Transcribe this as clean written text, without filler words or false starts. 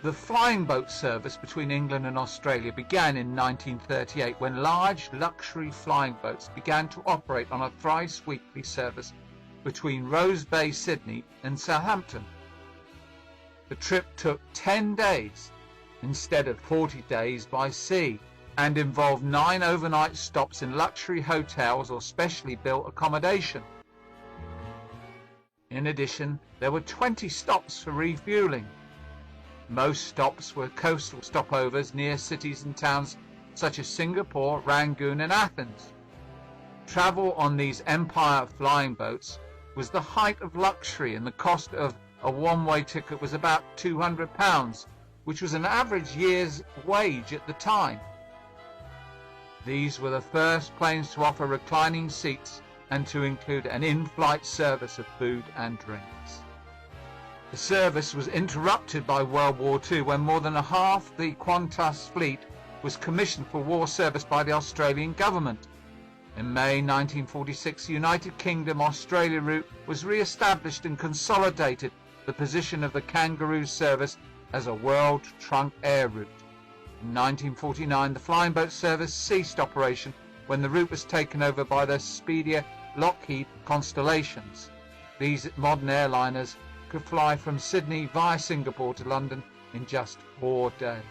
The flying boat service between England and Australia began in 1938 when large luxury flying boats began to operate on a thrice weekly service between Rose Bay, Sydney and Southampton. The trip took 10 days instead of 40 days by sea and involved 9 overnight stops in luxury hotels or specially built accommodation. In addition, there were 20 stops for refueling. Most stops were coastal stopovers near cities and towns such as Singapore, Rangoon and Athens. Travel on these Empire flying boats was the height of luxury, and the cost of a one-way ticket was about £200, which was an average year's wage at the time. These were the first planes to offer reclining seats and to include an in-flight service of food and drinks. The service was interrupted by World War II when more than half the Qantas fleet was commissioned for war service by the Australian government. In May 1946, the United Kingdom-Australia route was re-established and consolidated the position of the Kangaroo service as a world trunk air route. In 1949, the flying boat service ceased operation when the route was taken over by the speedier Lockheed Constellations. These modern airliners could fly from Sydney via Singapore to London in just 4 days.